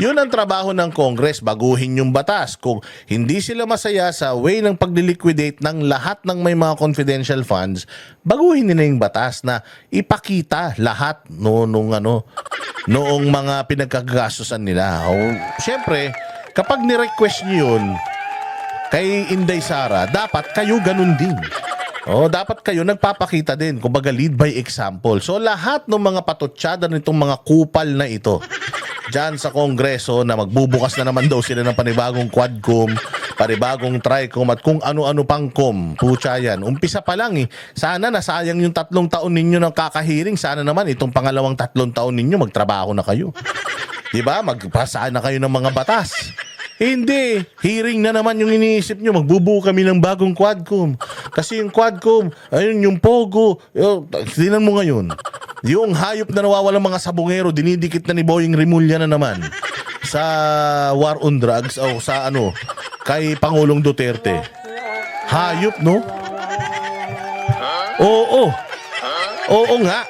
Yun ang trabaho ng Congress, baguhin yung batas. Kung hindi sila masaya sa way ng pagliliquidate ng lahat ng may mga confidential funds, baguhin nila yung batas na ipakita lahat noong mga pinagkagastusan nila. Siyempre, kapag ni-request nyo yun kay Inday Sara, dapat kayo ganun din. Dapat kayo nagpapakita din, kumbaga lead by example. So lahat ng mga patutsada nitong mga kupal na ito dyan sa Kongreso na magbubukas na naman daw sila ng panibagong Quadcom, panibagong Tricom at kung ano-ano pang com. Pucha yan. Umpisa pa lang eh. Sana nasayang yung 3 taon ninyo ng kakahiring. Sana naman itong pangalawang 3 taon ninyo magtrabaho na kayo. Diba? Magpasa na kayo ng mga batas. Hindi. Hearing na naman yung iniisip nyo. Magbubuo kami ng bagong Quadcom. Kasi yung Quadcom, ayun, yung Pogo. Tingnan mo ngayon. Yung hayop na nawawalang mga sabongero, dinidikit na ni Boying Rimulya na naman sa war on drugs o sa kay Pangulong Duterte. Hayop, no? Oo. Oo nga.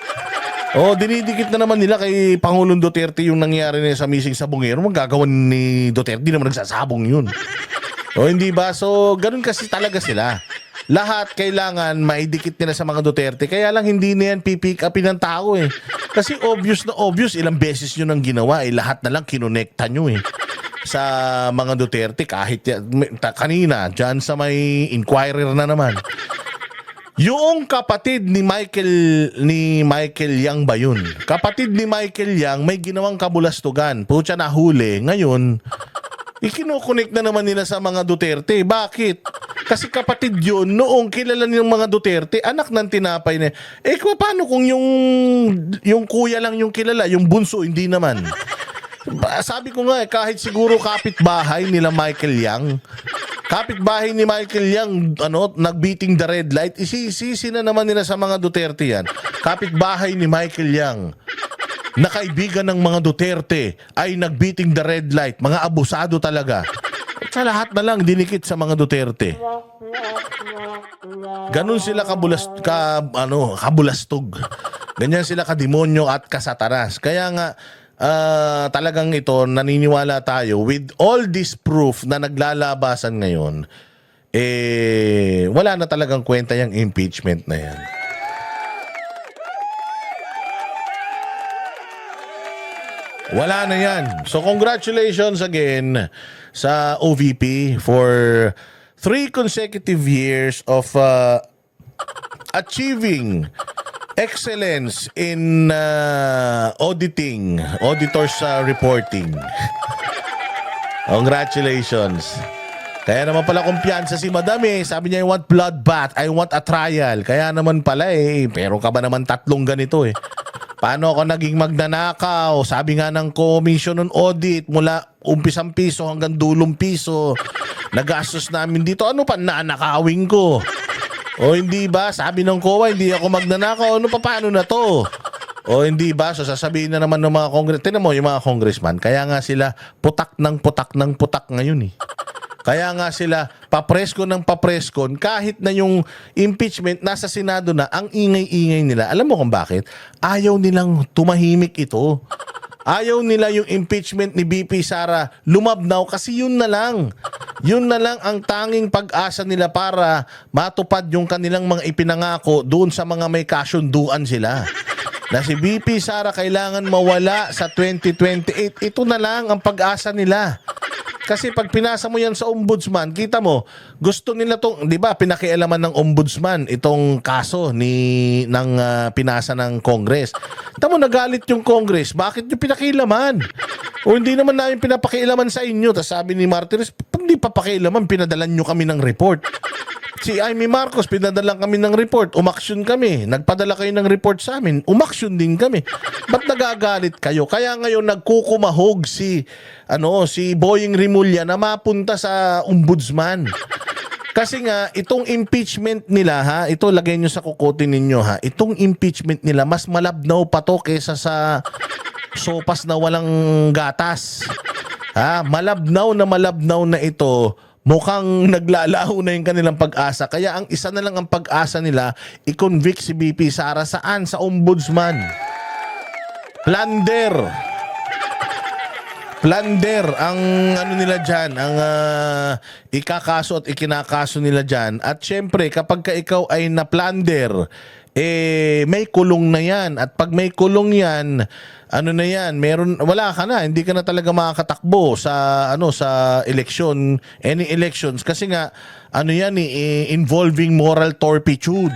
Dinidikit na naman nila kay Pangulong Duterte yung nangyari na sa missing sabongero. Magagawa ni Duterte, di naman nagsasabong yun. Hindi ba? So, ganun kasi talaga sila. Lahat kailangan maidikit nila sa mga Duterte. Kaya lang hindi na yan pipick upin ng tao eh. Kasi obvious na obvious, ilang beses nyo nang ginawa eh. Lahat na lang kinonekta nyo eh sa mga Duterte. Kahit kanina, dyan sa may Inquirer na naman. Yung kapatid ni Michael Yang ba yun? Kapatid ni Michael Yang may ginawang kabulastugan. Pucha, nahuli. Ngayon, ikinokonek na naman nila sa mga Duterte. Bakit? Kasi kapatid yun, noong kilala ng mga Duterte, anak ng tinapay na. Paano kung yung kuya lang yung kilala, yung bunso, hindi naman? Sabi ko nga kahit siguro kapitbahay nila Michael Yang, kapitbahay ni Michael Yang, nagbeating the red light, isisisi na naman nila sa mga Duterte yan. Kapitbahay ni Michael Yang, na kaibigan ng mga Duterte, ay nagbeating the red light. Mga abusado talaga. Sa lahat na lang dinikit sa mga Duterte. Ganun sila kabulastog. Ganyan sila kademonyo at kasatanas. Kaya nga, talagang ito, naniniwala tayo, with all this proof na naglalabasan ngayon, wala na talagang kwenta yung impeachment na yan. Wala na yan. So congratulations again sa OVP for 3 consecutive years of achieving excellence in auditing, auditors reporting. Congratulations. Kaya naman pala kumpiyansa si Madam eh. Sabi niya, I want bloodbath, I want a trial. Kaya naman pala pero ka ba naman 3 ganito eh. Paano ako naging magnanakaw? Sabi nga ng Commission on Audit, mula umpisang piso hanggang dulong piso. Nagastos namin dito. Ano pa nanakawin ko? Hindi ba? Sabi ng COA, hindi ako magnanakaw. Paano na to? Hindi ba? So sasabihin na naman ng mga Tinan mo yung mga congressman. Kaya nga sila putak ng putak ngayon eh. Kaya nga sila papresko ng papreskon kahit na yung impeachment nasa Senado na, ang ingay-ingay nila. Alam mo kung bakit? Ayaw nilang tumahimik ito. Ayaw nila yung impeachment ni BP Sara lumabnaw kasi yun na lang. Yun na lang ang tanging pag-asa nila para matupad yung kanilang mga ipinangako doon sa mga may kasunduan sila. Na si BP Sara kailangan mawala sa 2028. Ito na lang ang pag-asa nila. Kasi pag pinasa mo yan sa ombudsman, kita mo, gusto nila tong, 'di ba, pinakialaman ng ombudsman itong kaso ng pinasa ng Congress. Tamo nagalit yung Congress, bakit niyo pinakialaman? Hindi naman namin pinapakialaman sa inyo. Tapos sabi ni Martires, hindi papakialaman, pinadalan niyo kami ng report. Si Amy Marcos, pinadalan kami ng report, umaksyon kami. Nagpadala kayo ng report sa amin, umaksyon din kami. Ba't nagagalit kayo? Kaya ngayon nagkukumahog si Boying Rimulya na mapunta sa ombudsman. Kasi nga, itong impeachment nila, ito lagay nyo sa kukotin ninyo, itong impeachment nila, mas malabnaw pa to kesa sa sopas na walang gatas. Malabnaw na ito, mukhang naglalaho na yung kanilang pag-asa. Kaya ang isa na lang ang pag-asa nila, i-convict si BP Sara saan? Sa ombudsman. Plunder Plunder ang ano nila dyan, ang ikakaso at ikinakaso nila dyan. At syempre, kapag ka ikaw ay na-plunder, may kulong na yan. At pag may kulong yan, ano na yan, wala ka na, hindi ka na talaga makakatakbo sa eleksyon, any elections. Kasi nga, ano yan, involving moral turpitude.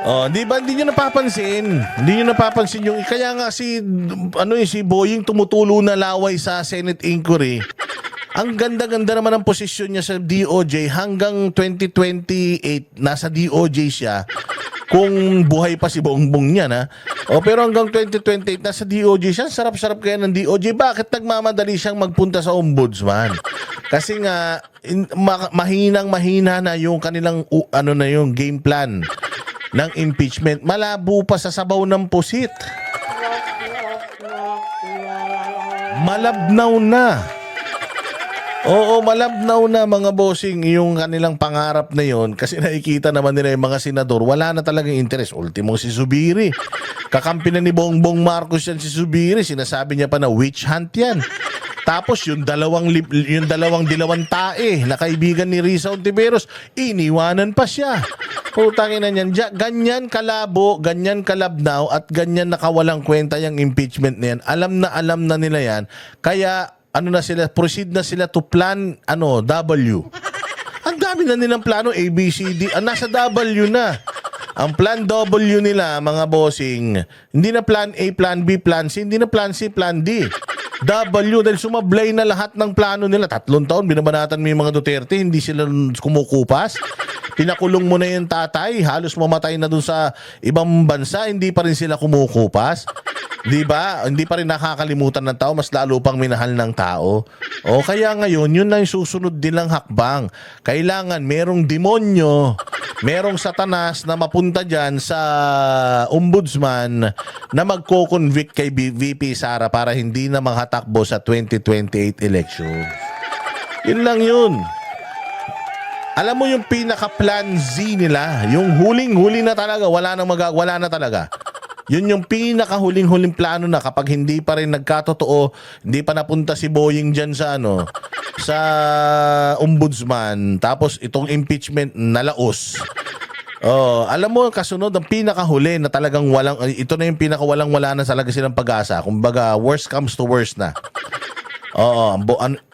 Oh, di ba hindi niyo napapansin? Hindi niyo napapansin yung kaya nga si Boying tumutulo na laway sa Senate inquiry. Ang ganda-ganda naman ang posisyon niya sa DOJ hanggang 2028 nasa DOJ siya. Kung buhay pa si Bongbong niya na. O pero hanggang 2028 nasa DOJ siya. Sarap-sarap kaya ng DOJ. Bakit nagmamadali siyang magpunta sa ombudsman? Kasi nga mahinang-mahina na yung kanilang yung game plan ng impeachment. Malabo pa sa sabaw ng pusit. Malabnaw na. Oo, malabnaw na mga bossing yung kanilang pangarap na yon kasi nakikita naman nila yung mga senador wala na talagang interes. Ultimo si Zubiri. Kakampi na ni Bongbong Marcos yan si Zubiri. Sinasabi niya pa na witch hunt yan. Tapos yung dalawang dilawang tae na kaibigan ni Risa Ontiveros, iniwanan pa siya. Putangin na niyan. Ganyan kalabo, ganyan kalabnaw at ganyan nakawalang kwenta yung impeachment na yan. Alam na nila yan. Kaya proceed na sila to plan W. Ang dami na nilang plano A, B, C, D. Nasa W na. Ang plan W nila, mga bossing, hindi na plan A, plan B, plan C, hindi na plan C, plan D. W, dahil sumablay na lahat ng plano nila. 3 taon, binabanatan mo yung mga Duterte, hindi sila kumukupas. Pinakulong mo na yung tatay, halos mamatay na dun sa ibang bansa, hindi pa rin sila kumukupas. Di ba? Hindi pa rin nakakalimutan ng tao, mas lalo pang minahal ng tao. O kaya ngayon, yun na yung susunod nilang hakbang. Kailangan merong demonyo, merong satanas na mapunta dyan sa ombudsman na magko-convict kay VP Sara para hindi na makatakbo sa 2028 election. Yun lang yun. Alam mo yung pinaka-plan Z nila, yung huling-huli na talaga, wala na talaga. Yun yung pinaka-huling-huling plano na kapag hindi pa rin nagkatotoo, hindi pa napunta si Boying dyan sa sa ombudsman, tapos itong impeachment nalaos. Oh, alam mo kasunod ang pinakahuli na talagang ito na yung pinakawalang-wala na talaga silang pag-asa. Kumbaga, worst comes to worst na. Oo,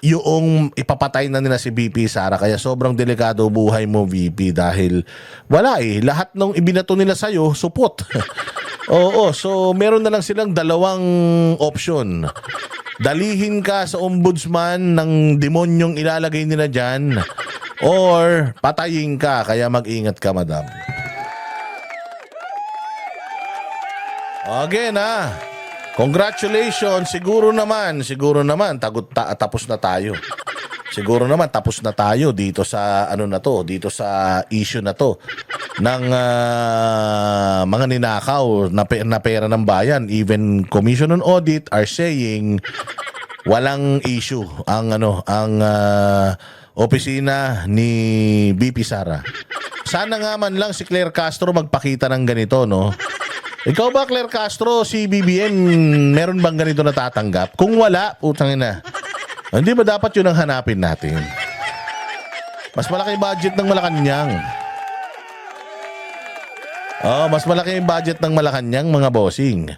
yung ipapatay na nila si VP Sara kaya sobrang delikado buhay mo VP dahil wala lahat ng ibinato nila sa'yo, supot. Oo, so meron na lang silang dalawang option. Dalihin ka sa ombudsman ng demonyong ilalagay nila dyan or patayin ka, kaya mag-ingat ka, madam. Again, congratulations. Siguro naman, tapos na tayo. Siguro naman tapos na tayo dito sa dito sa issue na to ng mga ninakaw na pera ng bayan. Even Commission on Audit are saying walang issue ang opisina ni VP Sara. Sana nga man lang si Claire Castro magpakita ng ganito, no? Ikaw ba, Claire Castro, si BBM, meron bang ganito natatanggap? Kung wala, putang ina. Hindi ba dapat yun ang hanapin natin? Mas malaki budget ng Malacanang. Mas malaki yung budget ng Malacanang, mga bossing.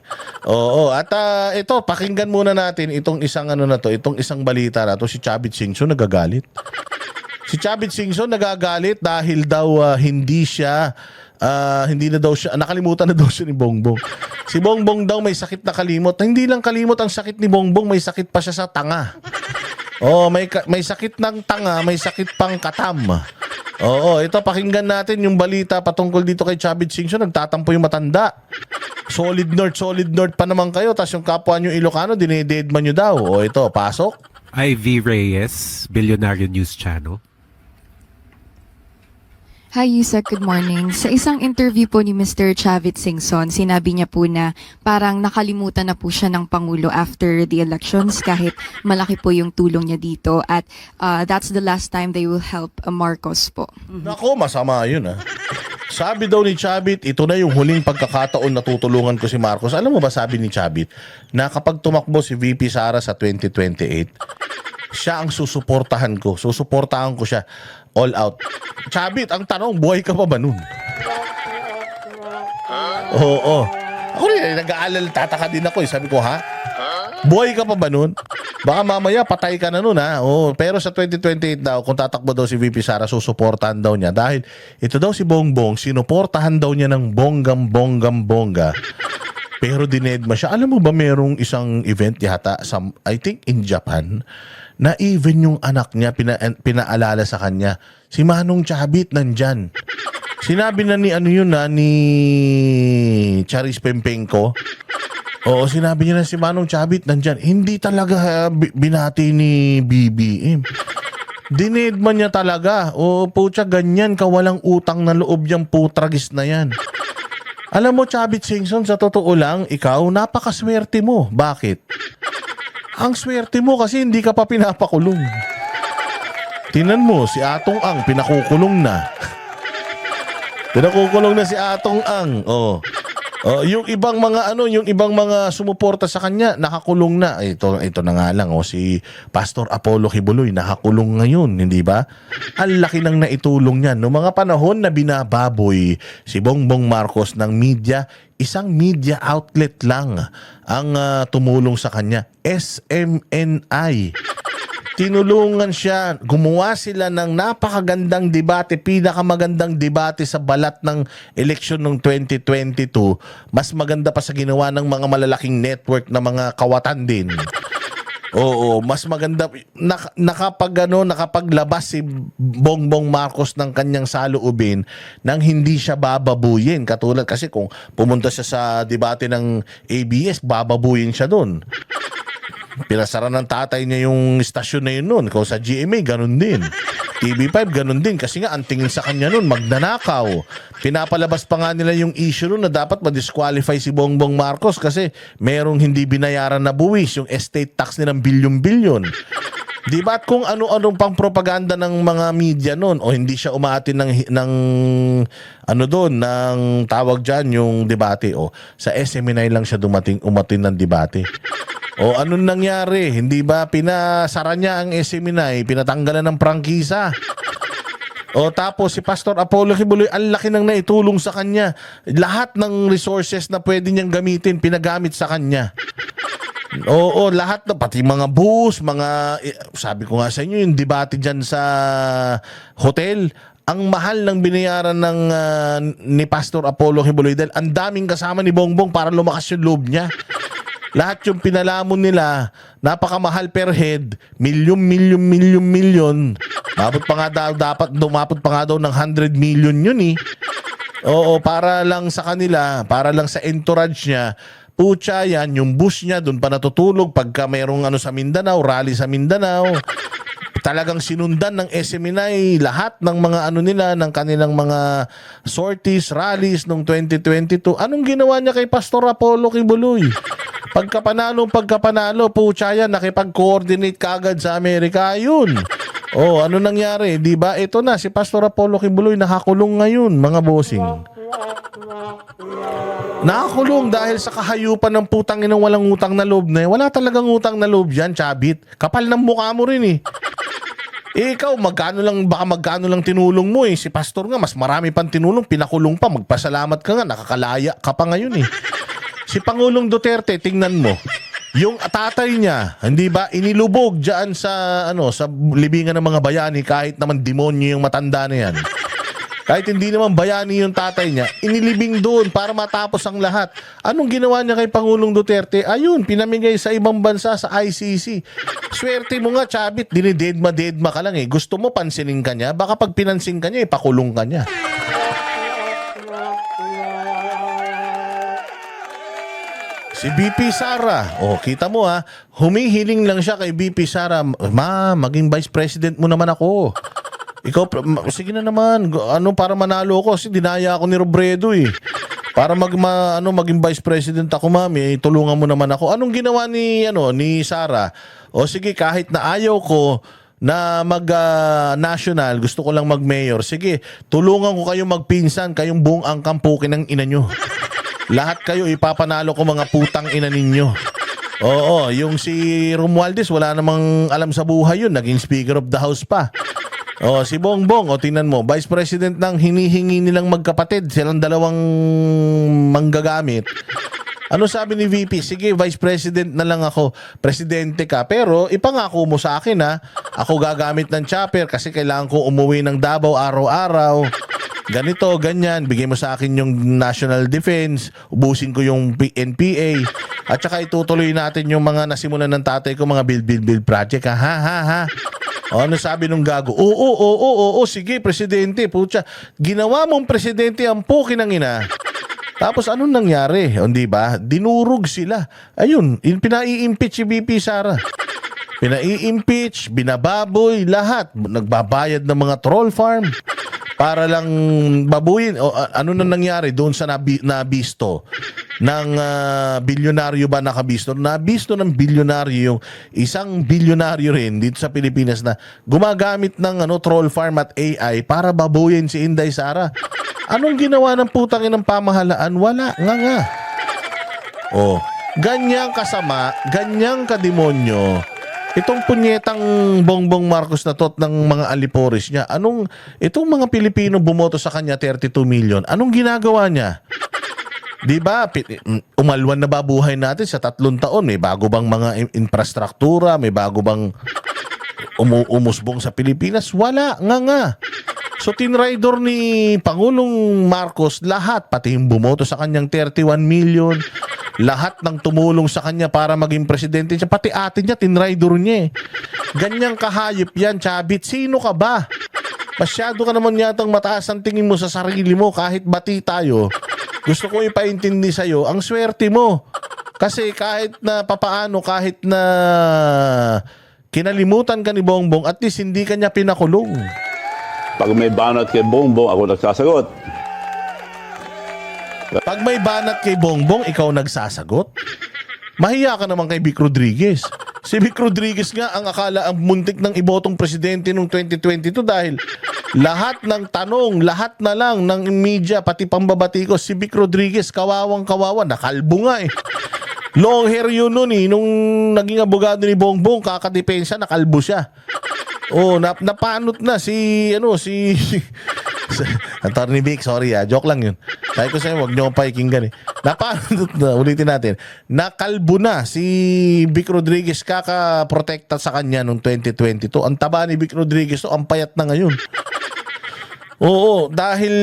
Oo, at ito, pakinggan muna natin itong isang itong isang balita na to. Si Chavit Singson nagagalit. Si Chavit Singson nagagalit dahil daw hindi na daw siya, nakalimutan na daw siya ni Bongbong. Si Bongbong daw may sakit na kalimot. Hindi lang kalimot ang sakit ni Bongbong, may sakit pa siya sa tanga. May sakit ng tanga, may sakit pang katam. Oo, ito pakinggan natin yung balita patungkol dito kay Chavit Singson. Nagtatampo yung matanda. Solid North pa naman kayo. Tapos yung kapwa nyo Ilocano, dinededman nyo daw. O ito, pasok. Ivy Reyes, Billionaire News Channel. Hi, Yusek. Good morning. Sa isang interview po ni Mr. Chavit Singson, sinabi niya po na parang nakalimutan na po siya ng Pangulo after the elections kahit malaki po yung tulong niya dito at that's the last time they will help Marcos po. Nako, masama yun Sabi daw ni Chavit, ito na yung huling pagkakataon na tutulungan ko si Marcos. Alam mo ba, sabi ni Chavit, na kapag tumakbo si VP Sara sa 2028, siya ang susuportahan ko. Susuportahan ko siya all out. Chavit, ang tanong, buhay ka pa ba nun? Oo. Ako rin, nag-aalala, tataka din ako. Sabi ko, ha? Buhay ka pa ba nun? Baka mamaya patay ka na nun, ha? Oo, pero sa 2028 daw, kung tatakbo daw si VP Sara, susuportahan daw niya. Dahil ito daw si Bongbong, sinuportahan daw niya ng bongga. Pero dinedma siya. Alam mo ba merong isang event yata, I think in Japan, na even yung anak niya pinaalala sa kanya. Si Manong Chavit nandyan. Sinabi na ni ni Charis Pempenko. Oo, sinabi niya na si Manong Chavit nandyan. Hindi talaga binati ni BBM. Dinedma niya talaga. O putya, ganyan ka walang utang na loob yung putragis na yan. Alam mo, Chavit Singson, sa totoo lang, ikaw, napakaswerte mo. Bakit? Ang swerte mo kasi hindi ka pa pinapakulong. Tinan mo, si Atong Ang, pinakukulong na. Pinakukulong na si Atong Ang. Oh. Yung ibang mga yung ibang mga sumuporta sa kanya nakakulong na. Ito na nga lang si Pastor Apollo Kibuloy nakakulong ngayon, hindi ba? Ang laki nang naitulong niyan no mga panahon na binababoy si Bongbong Marcos ng media, isang media outlet lang ang tumulong sa kanya, SMNI. Tinulungan siya, gumawa sila ng napakagandang debate, pinakamagandang debate sa balat ng eleksyon ng 2022. Mas maganda pa sa ginawa ng mga malalaking network na mga kawatan din. Oo, mas maganda nakapaglabas si Bongbong Marcos ng kanyang saloobin nang hindi siya bababuyin. Katulad kasi kung pumunta siya sa debate ng ABS, bababuyin siya doon. Pinasara ng tatay niya yung istasyon na yun noon. Kung sa GMA, ganun din. TV5, ganun din. Kasi nga, ang tingin sa kanya noon, magnanakaw. Pinapalabas pa nga nila yung issue noon na dapat ma-disqualify si Bongbong Marcos kasi merong hindi binayaran na buwis, yung estate tax nilang bilyon-bilyon. Di ba? At kung ano-anong pang propaganda ng mga media noon o hindi siya umaatin ng ng tawag dyan, yung debate. O, sa SMNI lang siya umatin ng debate. O anong nangyari? Hindi ba pinasara niya ang SMNI, pinatanggalan ng prangkisa? O tapos si Pastor Apollo Kibuloy, ang laki nang naitulong sa kanya. Lahat ng resources na pwede niyang gamitin, pinagamit sa kanya. Oo, lahat na, pati mga bus, sabi ko nga sa inyo, yung debate dyan sa hotel, ang mahal ng binayaran ni Pastor Apollo Kibuloy dahil ang daming kasama ni Bongbong para lumakas yung loob niya. Lahat yung pinalamon nila, napakamahal per head, milyon. Mabot pa nga dumapot pa nga daw ng 100 million yun eh. Oo, para lang sa kanila, para lang sa entourage niya. Pucha yan, yung bus niya, doon pa natutulog pagka mayroong sa Mindanao, rally sa Mindanao. Talagang sinundan ng SMNI lahat ng mga nila, ng kanilang mga sorties, rallies noong 2022. Anong ginawa niya kay Pastor Apollo Kibuloy? Pagkapanalo, pucha yan, nakipag-coordinate kaagad sa Amerika, yun. Oh, ano nangyari? Di ba? Ito na, si Pastor Apollo Kibuloy nakakulong ngayon, mga bossing. Nakakulong dahil sa kahayupan ng putang inang walang utang na loob na wala talagang utang na loob yan, Chavit. Kapal ng mukha mo rin eh. Ikaw, magkano lang tinulong mo eh. Si Pastor nga, mas marami pang tinulong, pinakulong pa, magpasalamat ka nga, nakakalaya ka pa ngayon eh. Si Pangulong Duterte, tingnan mo, yung tatay niya, hindi ba, inilubog dyan sa libingan ng mga bayani kahit naman demonyo yung matanda na yan. Kahit hindi naman bayani yung tatay niya, inilibing doon para matapos ang lahat. Anong ginawa niya kay Pangulong Duterte? Ayun, pinamigay sa ibang bansa sa ICC. Swerte mo nga, Chavit, dinidedma ka lang eh. Gusto mo pansinin ka niya? Baka pag pinansin ka niya, ipakulong ka niya. Si BP Sara, kita mo humihiling lang siya kay BP Sara, maging vice president mo naman ako. Ikaw, sige na naman, para manalo ako, kasi dinaya ako ni Robredo eh. Para maging vice president ako, mami, tulungan mo naman ako. Anong ginawa ni Sara? O sige, kahit na ayaw ko, na mag-national, gusto ko lang mag-mayor. Sige, tulungan ko kayo magpinsan, kayong buong angkampukin ng ina nyo. Lahat kayo ipapanalo ko mga putang ina ninyo. Oo, yung si Romualdez, wala namang alam sa buhay yun. Naging Speaker of the House pa. O, si Bongbong, o tingnan mo, Vice President ng hinihingi nilang magkapatid, silang dalawang manggagamit. Ano sabi ni VP? Sige, Vice President na lang ako. Presidente ka. Pero ipangako mo sa akin ha. Ako gagamit ng chopper kasi kailangan ko umuwi ng Davao araw-araw. Ganito, ganyan. Bigay mo sa akin yung National Defense. Ubusin ko yung NPA. At saka itutuloy natin yung mga nasimulan ng tatay ko, mga build project. Ha. O, ano sabi nung gago? Oo, sige, Presidente. Pucha, ginawa mong Presidente ang pukin ng ina. Tapos anong nangyari? O, di ba? Dinurog sila. Ayun, pinai-impeach si VP Sara. Pinai-impeach, binababoy, lahat. Nagbabayad ng mga troll farm para lang babuyin. O, ano na nangyari doon sa nabisto ng bilyonaryo ba nakabisto? Nabisto ng bilyonaryo yung isang bilyonaryo rin dito sa Pilipinas na gumagamit ng troll farm at AI para babuyin si Inday Sara. Anong ginawa ng putang inang pamahalaan? Wala. Nga. Oh, ganyang kasama, ganyang kademonyo. Itong punyetang Bongbong Marcos na tot ng mga aliporis niya. Itong mga Pilipino bumoto sa kanya 32 million. Anong ginagawa niya? 'Di ba? Umalwan na ba buhay natin sa 3 taon? May bago bang mga infrastruktura? May bago bang umusbong sa Pilipinas? Wala. Nga. So tinraidor ni Pangulong Marcos lahat, pati yung bumoto sa kanyang 31 million, lahat ng tumulong sa kanya para maging presidente siya, pati ate niya, tinraidor niya eh. Ganyang kahayop yan, Chavit. Sino ka ba? Masyado ka naman yatang mataas ang tingin mo sa sarili mo kahit bati tayo. Gusto ko ipaintindi sa'yo, ang swerte mo. Kasi kahit na papaano, kahit na kinalimutan ka ni Bongbong, at least hindi ka niya pinakulong. Pag may banat kay Bongbong, ako nagsasagot. Pag may banat kay Bongbong, ikaw nagsasagot? Mahiya ka naman kay Vic Rodriguez. Si Vic Rodriguez nga ang akala ang muntik ng ibotong presidente noong 2022 dahil lahat ng tanong, lahat na lang ng media, pati pambabatikos, si Vic Rodriguez, kawawang-kawawa, nakalbo nga eh. Long hair yun nun eh. Nung naging abogado ni Bongbong, kakadepensa, nakalbo siya. Oh, napanot na si Attorney Vic, sorry joke lang yun. Sabi ko sa'yo, huwag niyo akong pakikinggan eh. Napanot na, ulitin natin. Nakalbo na si Vic Rodriguez, kaka-protekta sa kanya noong 2022. Ang taba ni Vic Rodriguez, ang payat na ngayon. Oo, dahil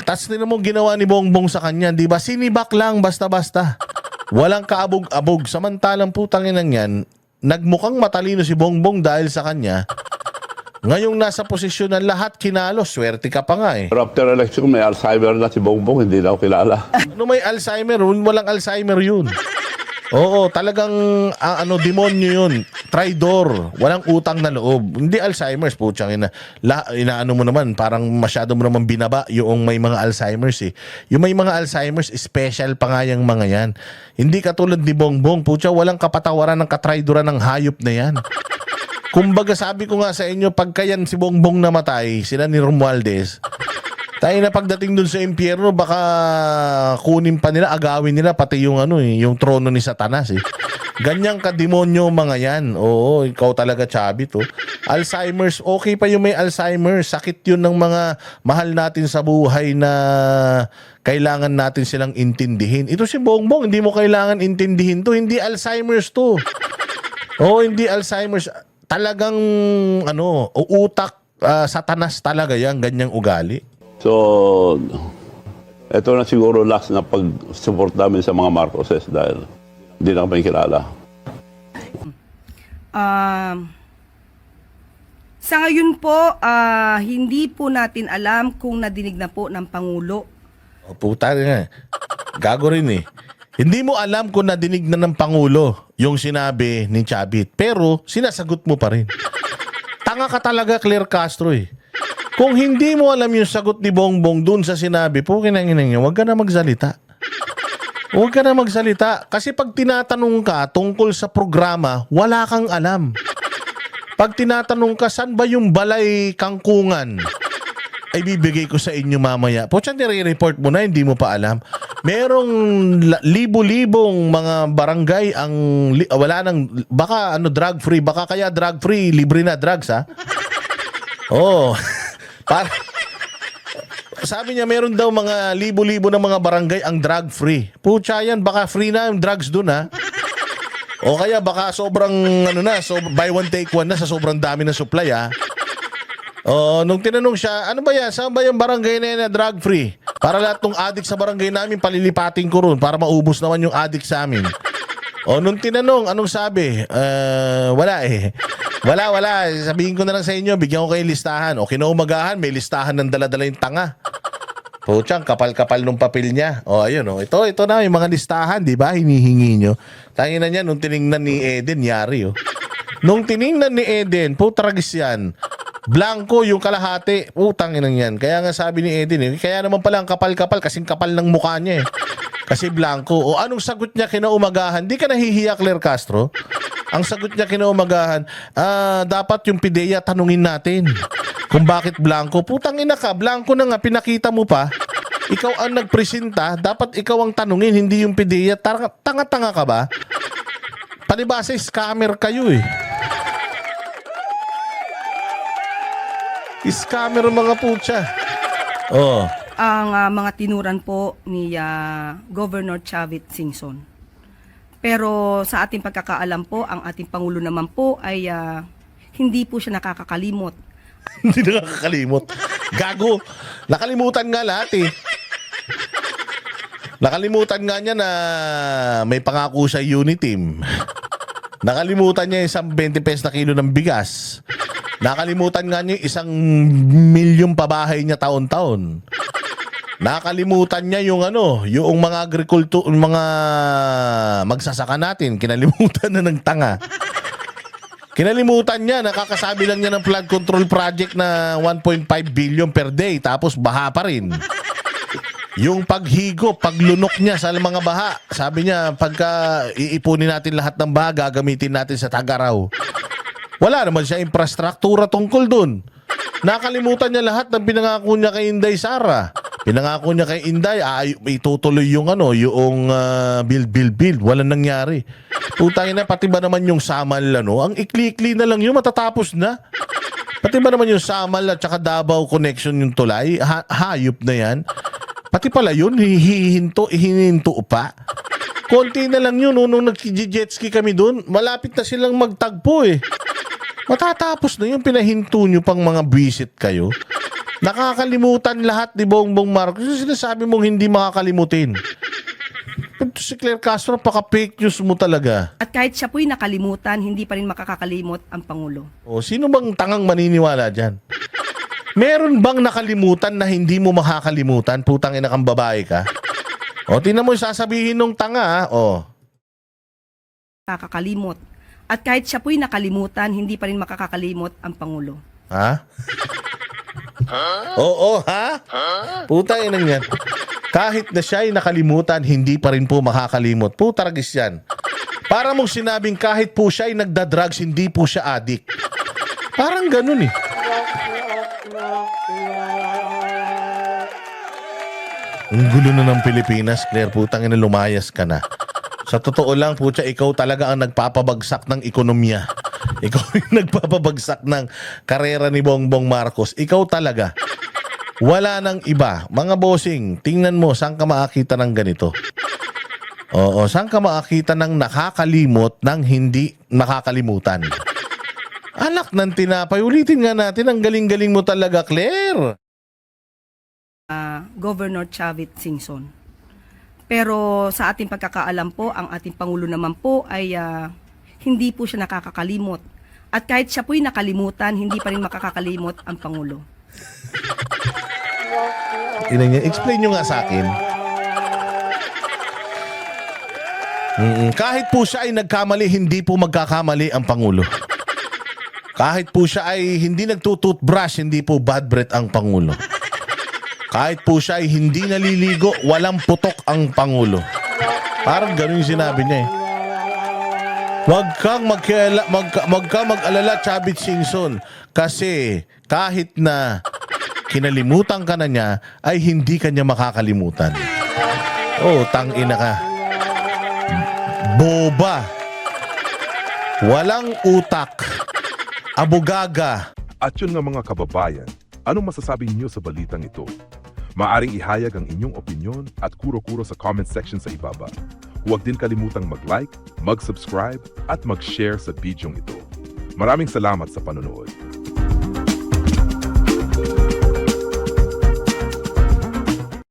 tas nila mo ginawa ni Bongbong sa kanya, di ba? Sinibak lang, basta-basta. Walang kaabog-abog. Samantalang putang inang yan, nagmukhang matalino si Bongbong dahil sa kanya. Ngayong nasa posisyon na lahat kinalo, swerte ka pa nga eh. Pero after election, may Alzheimer na si Bongbong, hindi na ako kilala. No may Alzheimer, walang Alzheimer yun. Oo, talagang demonyo yun. Traidor, walang utang na loob. Hindi Alzheimer's, putsang inaano mo naman, parang masyado mo naman binaba yung may mga Alzheimer's eh. Yung may mga Alzheimer's, special pa nga yung mga yan. Hindi katulad ni Bongbong, putsa, walang kapatawaran ng katraidoran ng hayop na yan. Kumbaga sabi ko nga sa inyo, pagka yan si Bongbong namatay, sila ni Romualdez, tayo na pagdating dun sa impyerno, baka kunin pa nila, agawin nila pati yung yung trono ni Satanas eh. Ganyang kademonyo mga yan. Oo, ikaw talaga, Chavit oh. Alzheimer's, okay pa yung may Alzheimer's. Sakit yun ng mga mahal natin sa buhay na kailangan natin silang intindihin. Ito si Bongbong, hindi mo kailangan intindihin to. Hindi Alzheimer's to. Oo, hindi Alzheimer's. Talagang utak, Satanas talaga yan, ganyang ugali. So, ito na siguro last na pag-support namin sa mga Marcoses dahil hindi na kami kilala. Sa ngayon po, hindi po natin alam kung nadinig na po ng Pangulo. O puta nga. Gago rin eh. Hindi mo alam kung nadinig na ng Pangulo yung sinabi ni Chavit. Pero sinasagot mo pa rin. Tanga ka talaga, Claire Castro eh. Kung hindi mo alam yung sagot ni Bongbong dun sa sinabi, pukinanginang niya, huwag ka na magsalita. Huwag ka na magsalita. Kasi pag tinatanong ka tungkol sa programa, wala kang alam. Pag tinatanong ka, saan ba yung balay kangkungan? Ay bibigay ko sa inyo mamaya. Po, nire-report mo na, hindi mo pa alam. Merong libo-libong mga barangay ang wala nang, baka drug free, baka kaya drug free, libre na drugs ha. Oh. Sabi niya meron daw mga libo-libo ng mga barangay ang drug free. Pucha yan, baka free na yung drugs dun ha. O kaya baka sobrang buy one take one na sa sobrang dami ng supply ha. Oh, nung tinanong siya, ano ba yan? Saan ba yung barangay na yan na drug free? Para lahat ng addict sa barangay namin, palilipatin ko ron para maubos naman yung addict sa amin. Oh, nung tinanong, anong sabi? Wala eh. Wala. Sabihin ko na lang sa inyo, bigyan ko kayo listahan. O kinaumagahan, may listahan ng dala-dala yung tanga. Puchang, kapal-kapal nung papel niya. O, ayun o. Ito na, yung mga listahan, di ba? Hinihingi nyo. Tangina niya, nung tiningnan ni Eden, yari o. Nung tiningnan ni Eden, putragis yan. Blanco yung kalahati. Utang inang yan. Kaya nga sabi ni Eden kaya naman pala ang kapal-kapal kasing kapal ng mukha niya eh. Kasi blanco. O anong sagot niya kinaumagahan? Di ka nahihiya, Claire Castro? Ang sagot niya kinaumagahan, dapat yung PIDEA tanungin natin kung bakit blanco. Putang ina ka, blanco na nga, pinakita mo pa. Ikaw ang nagpresenta, dapat ikaw ang tanungin, hindi yung PIDEA. Tanga-tanga ka ba? Palibasa, scammer kayo eh. Scammer mga putya. Oh. Ang mga tinuran po ni Governor Chavit Singson. Pero sa ating pagkakaalam po, ang ating Pangulo naman po ay hindi po siya nakakakalimot. Hindi nakakalimot. Gago. Nakalimutan nga lahat eh. Nakalimutan nga niya na may pangako sa Uniteam. Nakalimutan niya isang 20 pesos na kilo ng bigas. Nakalimutan nga niya 1 milyong pabahay niya taon-taon. Nakalimutan niya yung yung mga mga magsasaka natin. Kinalimutan na ng tanga. Kinalimutan niya, nakakasabi lang niya ng flood control project na 1.5 billion per day tapos baha pa rin. Yung paghigop, paglunok niya sa mga baha. Sabi niya, pagka iipunin natin lahat ng baha, gagamitin natin sa Tagaraw. Wala naman siya infrastruktura tungkol dun. Nakalimutan niya lahat ng pinangako niya kay Inday Sara. Pinangako niya kay Inday, itutuloy yung build. Walang nangyari. Putangin na, pati ba naman yung Samal, ang ikli-ikli na lang yun, matatapos na. Pati ba naman yung Samal at saka Davao connection yung tulay, hayop na yan. Pati pala yun, hihinto pa. Konti na lang yun, nung nag-jetski kami dun, malapit na silang magtagpo eh. Matatapos na yung pinahinto nyo pang mga visit kayo. Nakakalimutan lahat ni Bongbong Marcos. Sinasabi mong hindi makakalimutin. Si Claire Castro, paka-fake news mo talaga. At kahit siya po'y nakalimutan, hindi pa rin makakakalimot ang Pangulo. O, sino bang tangang maniniwala dyan? Meron bang nakalimutan na hindi mo makakalimutan? Putang ina kang babae ka? O, tingnan mo yung sasabihin nung tanga, o. Nakakalimot. At kahit siya po'y nakalimutan, hindi pa rin makakakalimot ang Pangulo. Ha? Oo, ha? Putang ina yan. Kahit na siya ay nakalimutan, hindi pa rin po makakalimot. Putaragis yan. Para mong sinabing kahit po siya ay nagda-drugs, hindi po siya addict. Parang ganun eh. Ang gulo na ng Pilipinas, Claire. Putang ina, lumayas ka na. Sa totoo lang, putya, ikaw talaga ang nagpapabagsak ng ekonomiya. Ikaw yung nagpapabagsak ng karera ni Bongbong Marcos. Ikaw talaga. Wala nang iba. Mga bossing, tingnan mo, saan ka makakita ng ganito? Oo, saan ka makakita ng nakakalimot ng hindi nakakalimutan? Anak ng tinapay, ulitin nga natin, ang galing-galing mo talaga, Claire. Governor Chavit Singson. Pero sa ating pagkakaalam po, ang ating Pangulo naman po ay hindi po siya nakakakalimot. At kahit siya po'y nakalimutan, hindi pa rin makakakalimot ang Pangulo. Explain nyo nga sa akin. Kahit po siya ay nagkamali, hindi po magkakamali ang Pangulo. Kahit po siya ay hindi nagtututbrush, hindi po bad breath ang Pangulo. Kahit po siya ay hindi naliligo, walang putok ang Pangulo. Parang ganun yung sinabi niya eh. Wag kang mag-alala, Chavit Singson. Kasi kahit na kinalimutan ka na niya, ay hindi ka niya makakalimutan. Oh, tangina ka. Boba. Walang utak. Abugaga. At yun nga mga kababayan, anong masasabi niyo sa balitang ito? Maaring ihayag ang inyong opinyon at kuro-kuro sa comment section sa ibaba. Huwag din kalimutang mag-like, mag-subscribe at mag-share sa bidyong ito. Maraming salamat sa panonood.